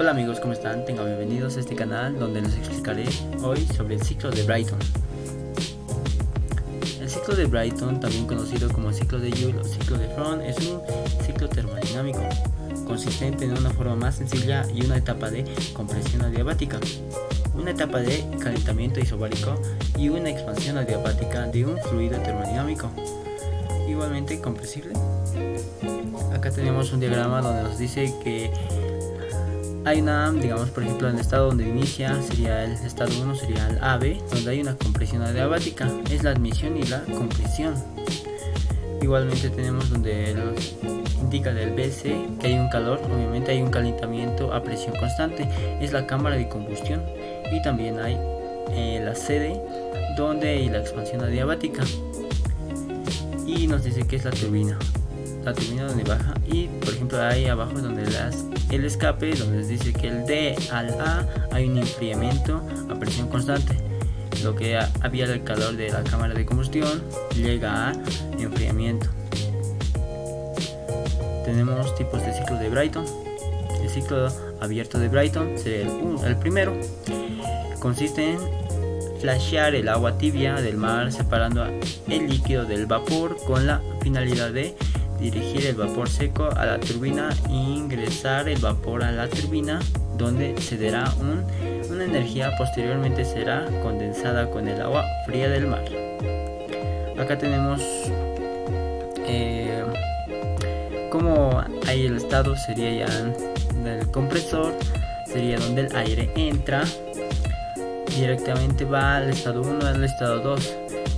Hola amigos, ¿cómo están? Tengan bienvenidos a este canal donde les explicaré hoy sobre el ciclo de Brayton. El ciclo de Brayton, también conocido como ciclo de Joule o ciclo de Freon, es un ciclo termodinámico consistente en una forma más sencilla y una etapa de compresión adiabática, una etapa de calentamiento isobárico y una expansión adiabática de un fluido termodinámico igualmente compresible. Acá tenemos un diagrama donde nos dice que hay una, por ejemplo, en el estado donde inicia sería el estado 1, sería el AB, donde hay una compresión adiabática, es la admisión y la compresión. Igualmente tenemos donde nos indica del BC que hay un calor, obviamente hay un calentamiento a presión constante, es la cámara de combustión, y también hay la CD donde hay la expansión adiabática, y nos dice que es la turbina donde baja, y por ejemplo ahí abajo donde el escape, donde les dice que el D al A hay un enfriamiento a presión constante. Lo que había el calor de la cámara de combustión llega a enfriamiento. Tenemos tipos de ciclo de Brayton. El ciclo abierto de Brayton sería el primero. Consiste en flashear el agua tibia del mar separando el líquido del vapor con la finalidad de dirigir el vapor seco a la turbina e ingresar el vapor a la turbina, donde cederá una energía, posteriormente será condensada con el agua fría del mar. Acá tenemos como ahí el estado sería ya del compresor, sería donde el aire entra, directamente va al estado 1 al estado 2,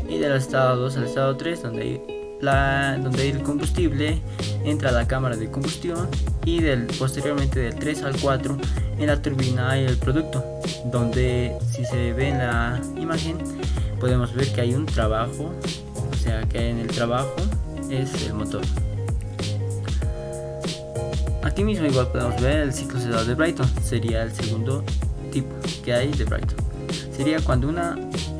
y del estado 2 al estado 3 donde el combustible entra a la cámara de combustión, y posteriormente del 3 al 4 en la turbina hay el producto, donde si se ve en la imagen podemos ver que hay un trabajo, o sea que en el trabajo es el motor. Aquí mismo igual podemos ver el ciclo cerrado de Brayton, sería el segundo tipo que hay de Brayton. Sería cuando una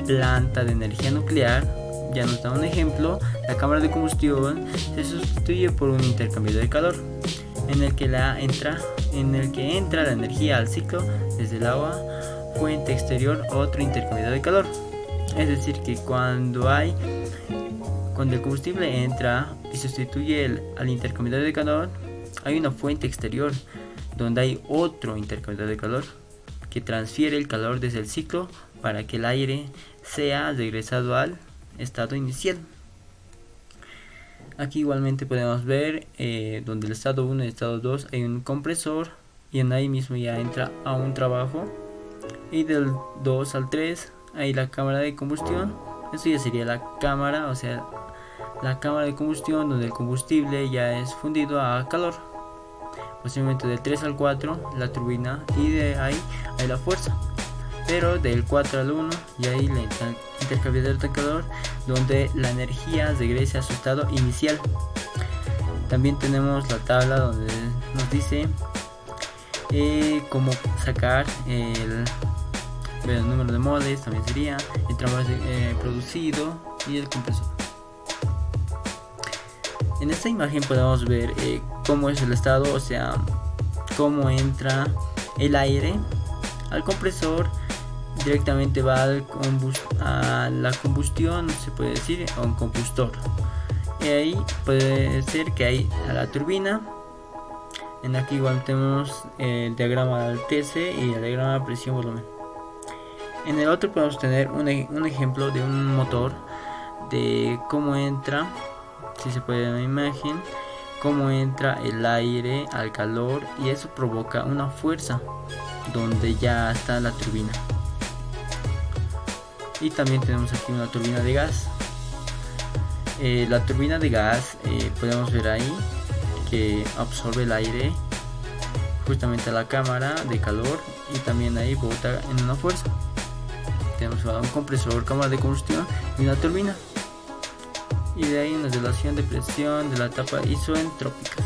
planta de energía nuclear, ya nos da un ejemplo, la cámara de combustión se sustituye por un intercambiador de calor en el que entra la energía al ciclo desde el agua, fuente exterior, otro intercambiador de calor. Es decir que cuando el combustible entra y sustituye al intercambiador de calor, hay una fuente exterior donde hay otro intercambiador de calor que transfiere el calor desde el ciclo para que el aire sea regresado al estado inicial. Aquí igualmente podemos ver donde el estado 1 y el estado 2 hay un compresor, y en ahí mismo ya entra a un trabajo, y del 2 al 3 hay la cámara de combustión. Esto ya sería la cámara, o sea la cámara de combustión donde el combustible ya es fundido a calor. Posteriormente del 3 al 4 la turbina, y de ahí hay la fuerza. Pero del 4 al 1 y ahí el intercambiador de calor, donde la energía regresa a su estado inicial. También tenemos la tabla donde nos dice cómo sacar el número de moles, también sería el trabajo producido y el compresor. En esta imagen podemos ver cómo es el estado, o sea cómo entra el aire al compresor, directamente va a la combustión, se puede decir, a un combustor, y ahí puede ser que hay a la turbina. En aquí igual tenemos el diagrama del TC y el diagrama de presión volumen. En el otro podemos tener un ejemplo de un motor, de cómo entra, si se puede ver en la imagen, cómo entra el aire al calor, y eso provoca una fuerza donde ya está la turbina. Y también tenemos aquí una turbina de gas. La turbina de gas podemos ver ahí que absorbe el aire justamente a la cámara de calor, y también ahí bota en una fuerza. Tenemos un compresor, cámara de combustión y una turbina, y de ahí una relación de presión de la etapa isoentrópicas.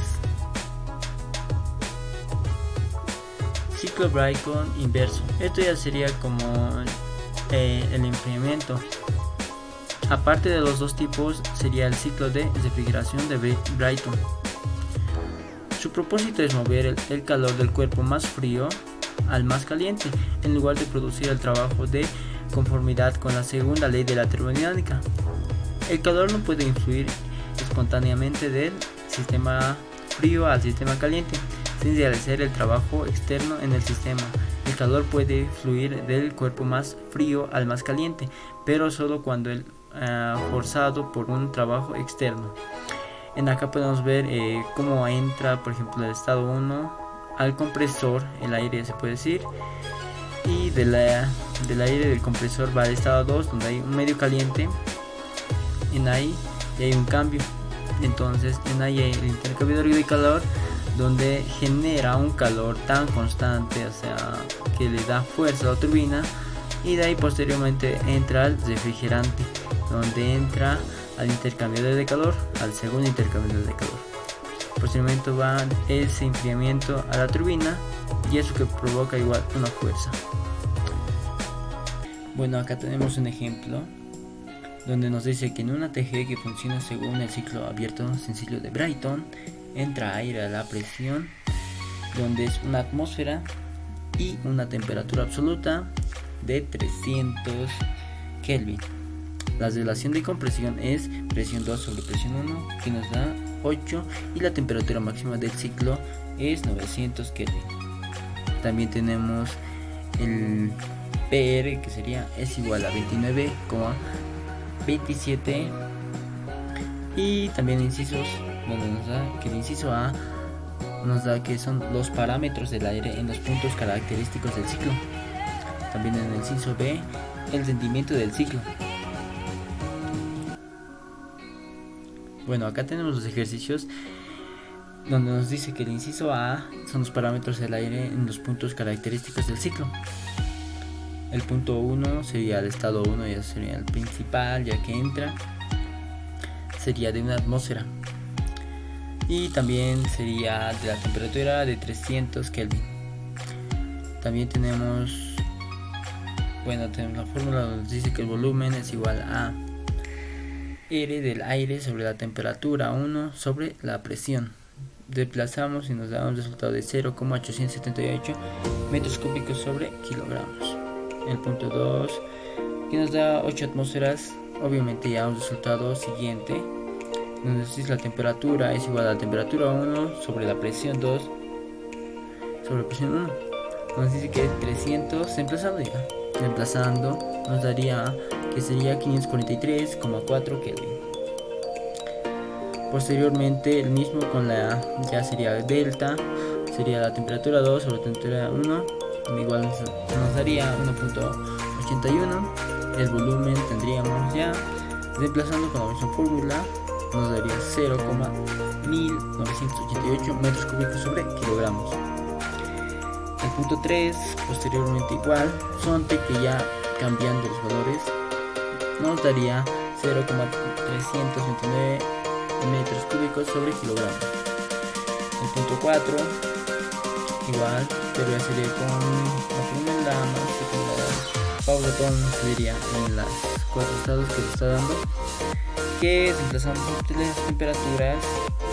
Ciclo Brayton inverso, esto ya sería como el enfriamiento. Aparte de los dos tipos sería el ciclo de refrigeración de Brayton. Su propósito es mover el calor del cuerpo más frío al más caliente, en lugar de producir el trabajo de conformidad con la segunda ley de la termodinámica. El calor no puede influir espontáneamente del sistema frío al sistema caliente, sin realizar el trabajo externo en el sistema. El calor puede fluir del cuerpo más frío al más caliente, pero solo cuando es forzado por un trabajo externo. En acá podemos ver cómo entra, por ejemplo, el estado 1 al compresor, el aire se puede decir, y del aire del compresor va al estado 2, donde hay un medio caliente. En ahí hay un cambio, entonces en ahí hay el intercambiador de calor, donde genera un calor tan constante, o sea, que le da fuerza a la turbina, y de ahí posteriormente entra al refrigerante, donde entra al intercambiador de calor, al segundo intercambiador de calor. Posteriormente va ese enfriamiento a la turbina, y eso que provoca igual una fuerza. Bueno, acá tenemos un ejemplo donde nos dice que en una TGE que funciona según el ciclo abierto sencillo de Brayton, entra aire a la presión, donde es una atmósfera y una temperatura absoluta de 300 Kelvin. La relación de compresión es presión 2 sobre presión 1, que nos da 8, y la temperatura máxima del ciclo es 900 Kelvin. También tenemos el PR, que es igual a 29,27, y también incisos, donde nos da que el inciso A nos da que son los parámetros del aire en los puntos característicos del ciclo. También en el inciso B, el rendimiento del ciclo. Bueno, acá tenemos los ejercicios donde nos dice que el inciso A son los parámetros del aire en los puntos característicos del ciclo. El punto 1 sería el estado 1, ya sería el principal, ya que entra, sería de una atmósfera, y también sería de la temperatura de 300 Kelvin. También tenemos la fórmula donde nos dice que el volumen es igual a R del aire sobre la temperatura 1 sobre la presión. Desplazamos y nos da un resultado de 0,878 metros cúbicos sobre kilogramos. El punto 2, que nos da 8 atmósferas, obviamente ya un resultado siguiente, donde nos dice la temperatura es igual a la temperatura 1 sobre la presión 2 sobre la presión 1. Nos dice que es 300, reemplazando nos daría que sería 543,4 Kelvin. Posteriormente el mismo con ya sería delta, sería la temperatura 2 sobre la temperatura 1, igual nos daría 1,81. El volumen tendríamos ya, reemplazando con la misma fórmula, nos daría 0,1988 metros cúbicos sobre kilogramos. El punto 3, posteriormente igual, sonte que ya cambiando los valores, nos daría 0,329 metros cúbicos sobre kilogramos. El punto 4, igual, pero ya sería con la primera Paulatón, sería en las 4 estados que se está dando, que reemplazamos las temperaturas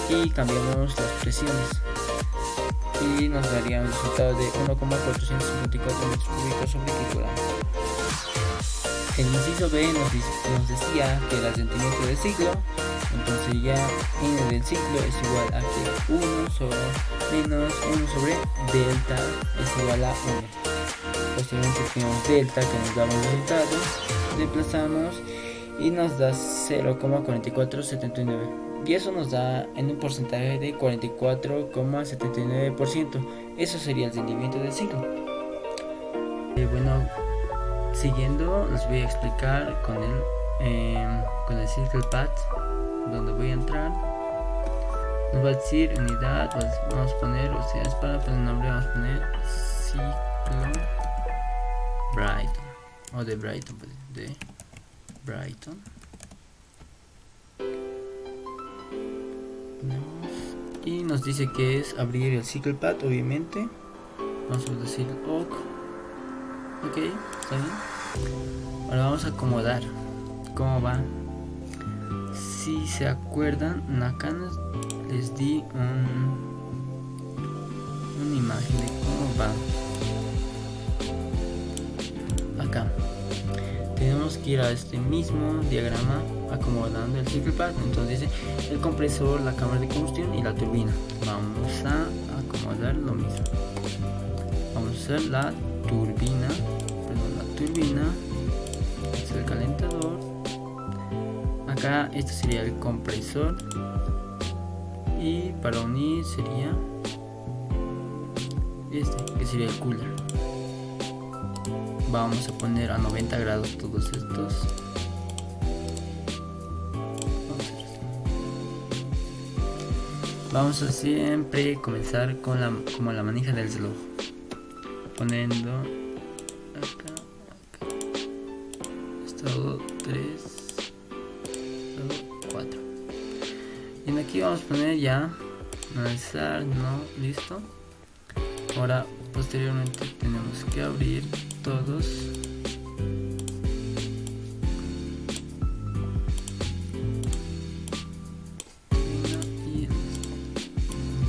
y cambiamos las presiones, y nos daría un resultado de 1,454 metros cúbicos sobre kilogramos. El inciso B nos decía que el asentimiento del ciclo, entonces ya n del ciclo es igual a que 1 sobre menos 1 sobre delta es igual a 1. Posteriormente tenemos delta, que nos da un resultado, reemplazamos y nos da 0,4479, y eso nos da en un porcentaje de 44,79%. Eso sería el rendimiento del ciclo. Bueno, siguiendo les voy a explicar con el Circle Pad, donde voy a entrar. Nos va a decir unidad, vamos a poner, para poner el nombre vamos a poner ciclo Brayton, o de Brayton, de Brayton. Y nos dice que es abrir el Circle Pad, obviamente. Vamos a decir OK. Ok, está bien. Ahora vamos a acomodar. ¿Cómo va? Si se acuerdan, acá les di una imagen de cómo va. Acá tenemos que ir a este mismo diagrama acomodando el CirclePath. Entonces dice el compresor, la cámara de combustión y la turbina. Vamos a acomodar lo mismo. Vamos a usar la turbina, este es el calentador. Acá esto sería el compresor y para unir sería este, que sería el cooler. Vamos a poner a 90 grados todos estos. Vamos a siempre comenzar con como la manija del reloj, poniendo acá. Estado 3, estado 4. Y en aquí vamos a poner ya analizar, no, listo. Ahora posteriormente tenemos que abrir todos. Y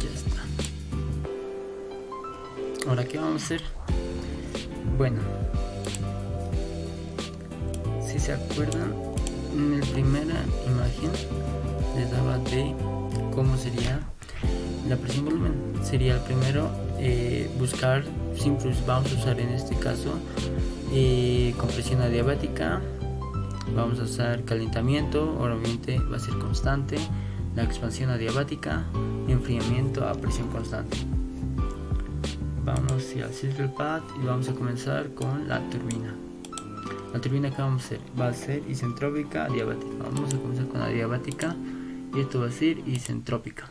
ya está. Ahora, ¿qué vamos a hacer? Bueno, si se acuerdan, en la primera imagen les daba de cómo sería la presión volumen. Sería el primero buscar, siempre vamos a usar en este caso compresión adiabática, vamos a usar calentamiento, obviamente va a ser constante, la expansión adiabática, enfriamiento a presión constante. Vamos a ir al CirclePath y vamos a comenzar con la turbina. La turbina que vamos a hacer va a ser isentrópica adiabática. Vamos a comenzar con la adiabática y esto va a ser isentrópica.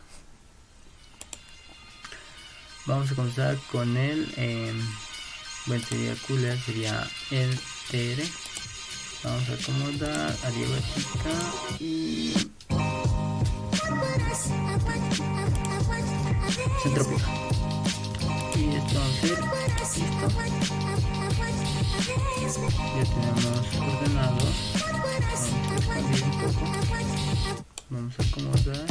Vamos a comenzar con el bueno, sería cooler, sería el TR. Vamos a acomodar adiabática y isentrópica. Y esto va a ser listo. Ya tenemos ordenado. Vamos a expandir un poco. Vamos a acomodar.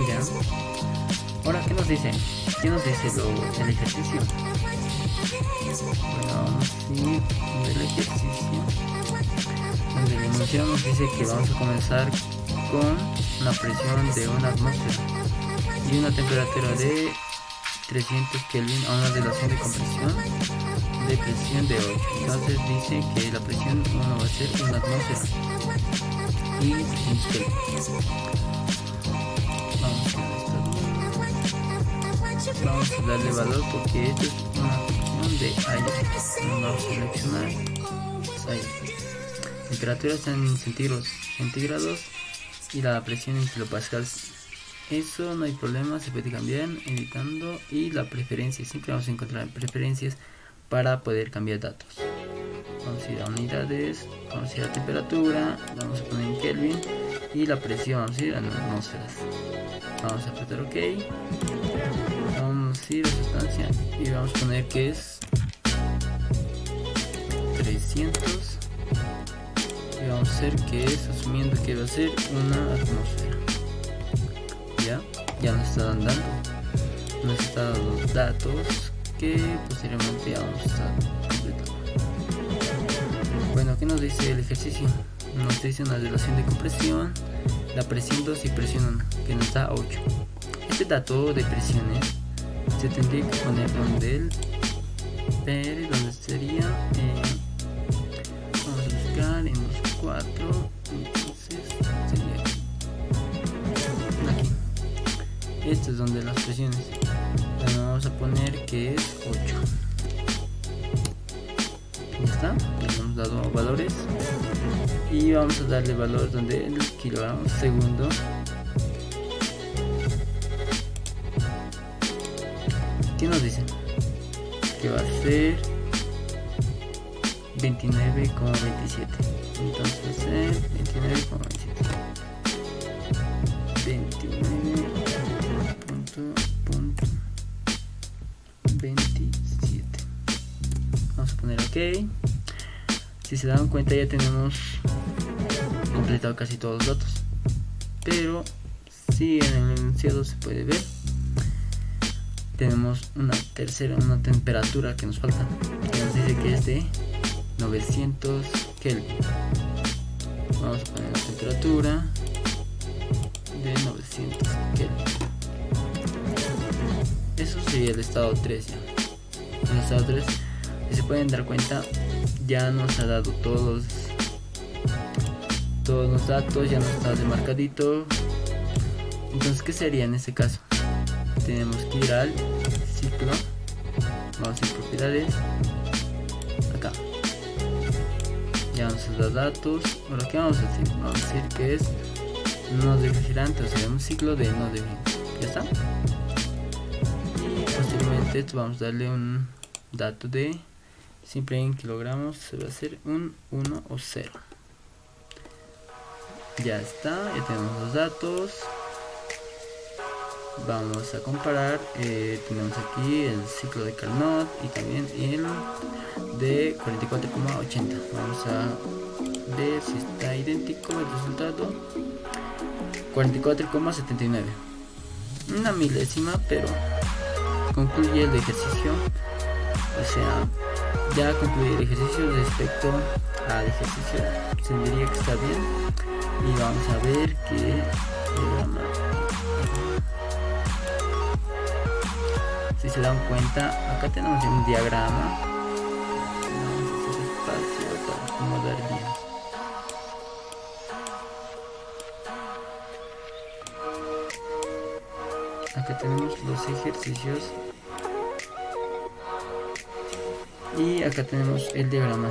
Ya. Ahora, ¿qué nos dice? ¿Qué nos dice el ejercicio? Bueno, vamos a ir del ejercicio. Donde la enunciado nos dice que vamos a comenzar con una presión de 1 atmósfera y una temperatura de 300 Kelvin a una relación de compresión de presión de 8. Entonces dice que la presión 1 va a ser 1 atmósfera y 300 Kelvin. Vamos a darle valor porque esto es una función de aire. Vamos a seleccionar aire. Temperatura está en centígrados y la presión en kilopascals. Eso no hay problema, se puede cambiar editando. Y la preferencia, siempre vamos a encontrar preferencias para poder cambiar datos. Vamos a ir a unidades, vamos a ir a temperatura, vamos a poner en Kelvin y la presión vamos a ir a atmósferas. Vamos a apretar OK. Vamos a ir a sustancia y vamos a poner que es 300 y vamos a hacer que es, asumiendo que va a ser una atmósfera. Ya nos está dando los datos que posteriormente vamos a estar completando. Bueno, ¿qué nos dice el ejercicio? Nos dice una relación de compresión, la presión 2 y presión 1, que nos da 8. Este dato de presiones se tendría que poner donde el PR, donde sería vamos a buscar en los 4, entonces sería aquí. Esto es donde las presiones. Bueno, vamos a poner que es 8. Ya está, le hemos dado valores y vamos a darle valor donde el kilogramo segundo. ¿Qué nos dice? Que va a ser 29,27. Entonces va a ser 29,27. 29.27. Vamos a poner OK. Si se dan cuenta, ya tenemos completado casi todos los datos. Pero Si en el enunciado se puede ver, tenemos una temperatura que nos falta, que nos dice que es de 900 Kelvin. Vamos a poner la temperatura de 900 Kelvin. Eso sería el estado 3 ya. En el estado 3, si se pueden dar cuenta, ya nos ha dado todos los datos, ya nos está demarcadito. Entonces, ¿qué sería en este caso? Tenemos que ir al ciclo, vamos a ir propiedades, acá ya nos da datos. Ahora, ¿qué vamos a decir? Vamos a decir que es no refrigerante, o sea, un ciclo de no refrigerante. Ya está. Y posteriormente esto vamos a darle un dato de, siempre en kilogramos se va a hacer un 1 o 0. Ya está, ya tenemos los datos. Vamos a comparar, tenemos aquí el ciclo de Carnot y también el de 44,80. Vamos a ver si está idéntico el resultado. 44,79, una milésima, pero concluye el ejercicio, o sea, ya concluye el ejercicio. Respecto al ejercicio, se diría que está bien. Y vamos a ver que si se dan cuenta, acá tenemos un diagrama. Vamos a hacer espacio para acomodar bien. Acá tenemos los ejercicios y acá tenemos el diagrama.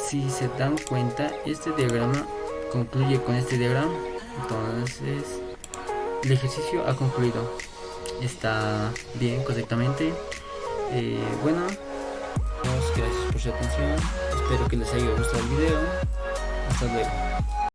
Si se dan cuenta, este diagrama concluye con este diagrama. Entonces el ejercicio ha concluido, está bien, correctamente. Bueno, gracias por su atención, espero que les haya gustado el video. Hasta luego.